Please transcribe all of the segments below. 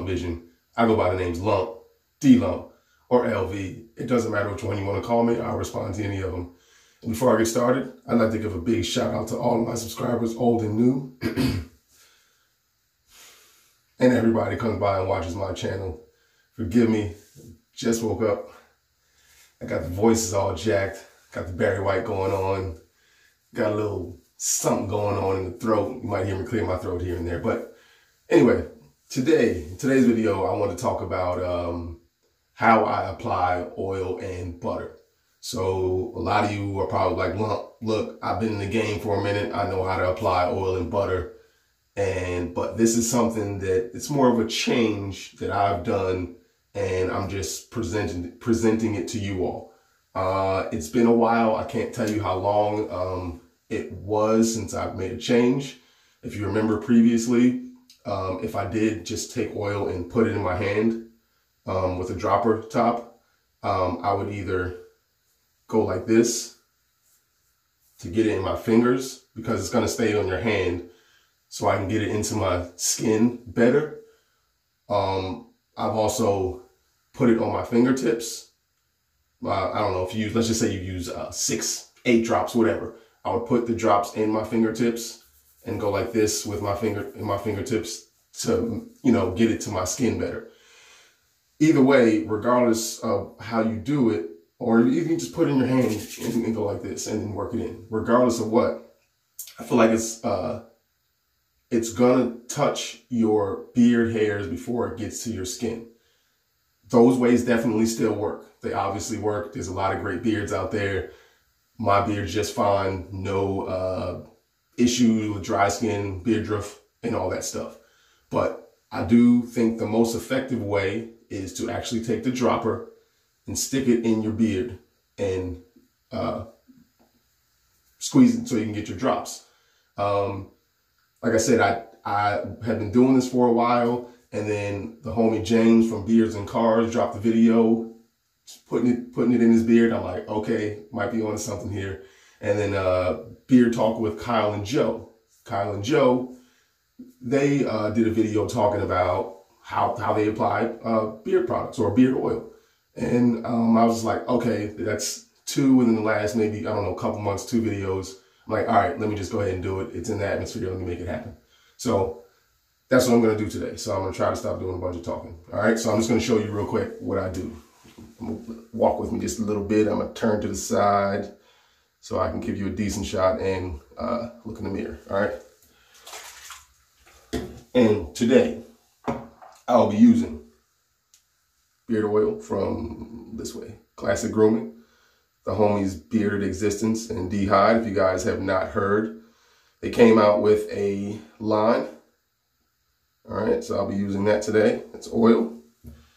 Lump Vision. I go by the names Lump, D-Lump, or LV. It doesn't matter which one you want to call me. I'll respond to any of them. And before I get started, I'd like to give a big shout out to all of my subscribers, old and new. And everybody comes by and watches my channel. Forgive me, just woke up. I got the voices all jacked. Got the Barry White going on. Got a little something going on in the throat. You might hear me clear my throat here and there. But anyway, today's video, I want to talk about how I apply oil and butter. So a lot of you are probably like, look, I've been in the game for a minute. I know how to apply oil and butter. But this is something that it's more of a change that I've done, and I'm just presenting it to you all. It's been a while. I can't tell you how long it was since I've made a change. If you remember previously, if I did just take oil and put it in my hand with a dropper top, I would either go like this to get it in my fingers, because it's going to stay on your hand, so I can get it into my skin better. I've also put it on my fingertips. I don't know if you use, let's just say you use 6, 8 drops, whatever. I would put the drops in my fingertips and go like this with my fingertips to, get it to my skin better. Either way, regardless of how you do it, or you can just put it in your hand and go like this and then work it in. Regardless of what, I feel like it's gonna touch your beard hairs before it gets to your skin. Those ways definitely still work. They obviously work. There's a lot of great beards out there. My beard's just fine. No issues with dry skin, beard drift, and all that stuff. But I do think the most effective way is to actually take the dropper and stick it in your beard and squeeze it so you can get your drops. Like I said, I have been doing this for a while, and then the homie James from Beards and Cars dropped the video, putting it in his beard. I'm like, okay, might be onto something here. And then Beard Talk with Kyle and Joe. Kyle and Joe, they did a video talking about how they apply beard products or beard oil. And I was like, okay, that's 2 within the last maybe, I don't know, couple months, 2 videos. I'm like, all right, let me just go ahead and do it. It's in the atmosphere. Let me make it happen. So that's what I'm going to do today. So I'm going to try to stop doing a bunch of talking. All right. So I'm just going to show you real quick what I do. Walk with me just a little bit. I'm going to turn to the side so I can give you a decent shot and look in the mirror. All right. And today I'll be using beard oil from this way, Classic Grooming, the homies Bearded Existence and D-Hide. If you guys have not heard, they came out with a line. All right, so I'll be using that today. It's oil.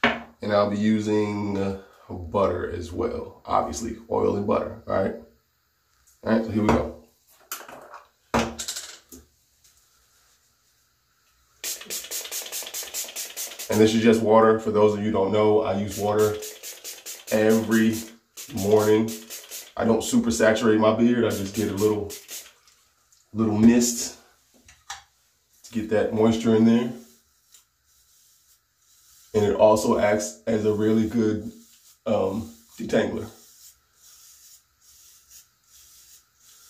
And I'll be using butter as well. Obviously, oil and butter. All right. All right, so here we go. And this is just water. For those of you who don't know, I use water every morning. I don't super saturate my beard. I just get a little mist to get that moisture in there. And it also acts as a really good detangler.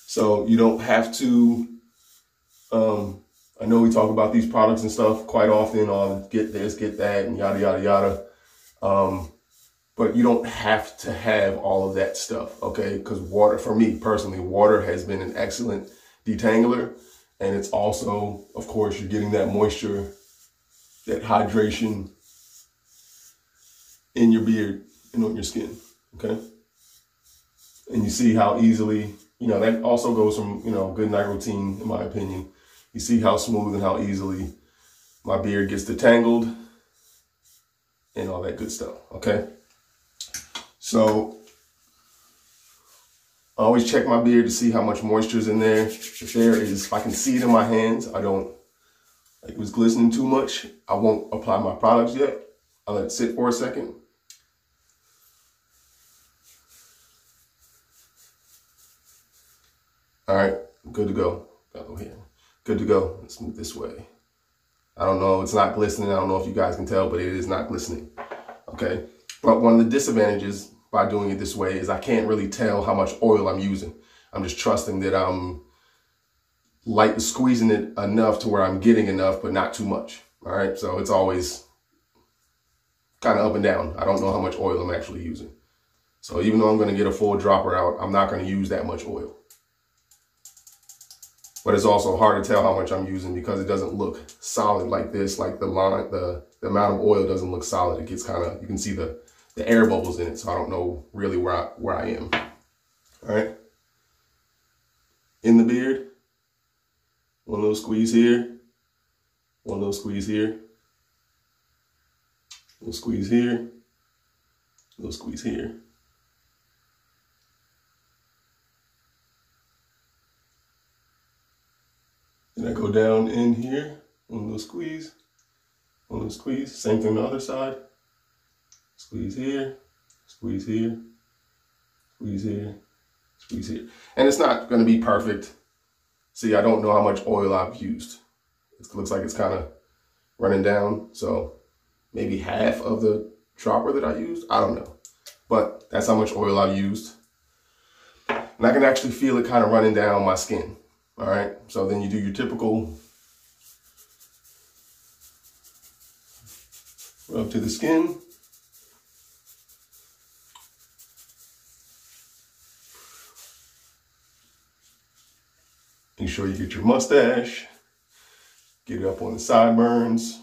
So you don't have to, I know we talk about these products and stuff quite often on get this, get that, and yada, yada, yada. But you don't have to have all of that stuff, okay? Because water, for me personally, water has been an excellent detangler. And it's also, of course, you're getting that moisture, that hydration in your beard and on your skin, okay? And you see how easily, that also goes from, good night routine, in my opinion. You see how smooth and how easily my beard gets detangled and all that good stuff, okay? So I always check my beard to see how much moisture is in there. If I can see it in my hands, I don't, like it was glistening too much, I won't apply my products yet. I'll let it sit for a second. All right, good to go. Got over here. Good to go. Let's move this way. I don't know, it's not glistening. I don't know if you guys can tell, but it is not glistening. Okay, but one of the disadvantages by doing it this way is I can't really tell how much oil I'm using. I'm just trusting that I'm squeezing it enough to where I'm getting enough, but not too much. All right, so it's always kind of up and down. I don't know how much oil I'm actually using. So even though I'm going to get a full dropper out, I'm not going to use that much oil. But it's also hard to tell how much I'm using because it doesn't look solid like this. Like the line, the amount of oil doesn't look solid. It gets kind of, you can see the air bubbles in it. So I don't know really where I am. All right. In the beard, one little squeeze here, one little squeeze here, little squeeze here, little squeeze here. Then I go down in here, one little squeeze, one little squeeze. Same thing on the other side. Squeeze here, squeeze here, squeeze here, squeeze here. And it's not going to be perfect. See, I don't know how much oil I've used. It looks like it's kind of running down. So maybe half of the dropper that I used. I don't know. But that's how much oil I've used. And I can actually feel it kind of running down my skin. All right. So then you do your typical rub to the skin. Make sure you get your mustache, get it up on the sideburns.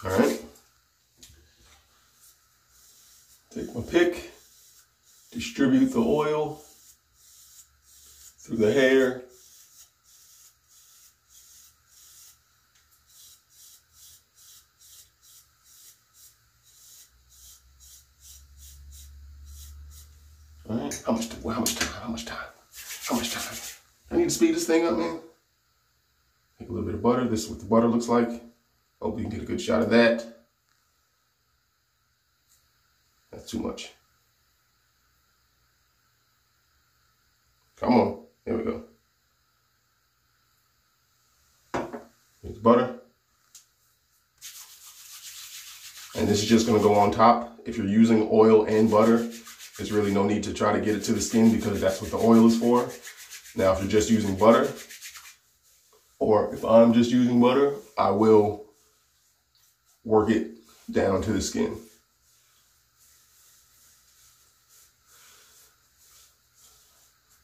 All right. Take my pick, distribute the oil through the hair. All right. How much time? I need to speed this thing up, man. Take a little bit of butter. This is what the butter looks like. Hope you can get a good shot of that. That's too much. Come on. There we go. Here's butter. And this is just going to go on top. If you're using oil and butter, there's really no need to try to get it to the skin because that's what the oil is for. Now, if you're just using butter, or if I'm just using butter, I will work it down to the skin.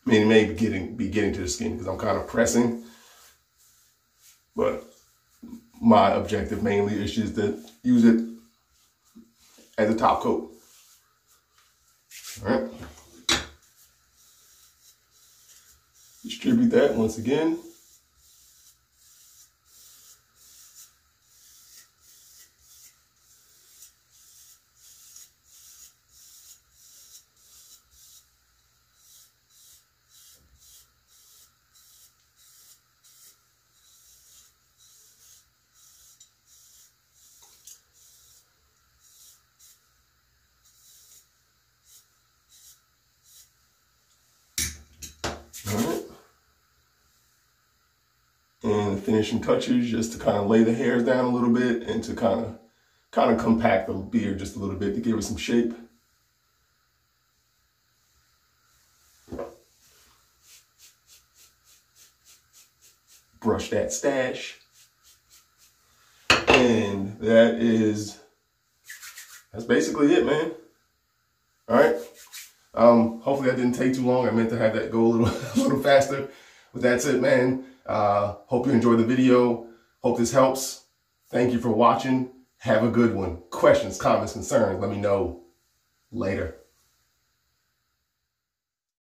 I mean, it may be getting to the skin because I'm kind of pressing, but my objective mainly is just to use it as a top coat. All right. Distribute that once again. All right. And the finishing touches just to kind of lay the hairs down a little bit and to kind of compact the beard just a little bit to give it some shape. Brush that stash. And that's basically it, man. All right. Hopefully that didn't take too long. I meant to have that go a little faster, but that's it, man. Hope you enjoyed the video. Hope this helps. Thank you for watching. Have a good one. Questions, comments, concerns, let me know later.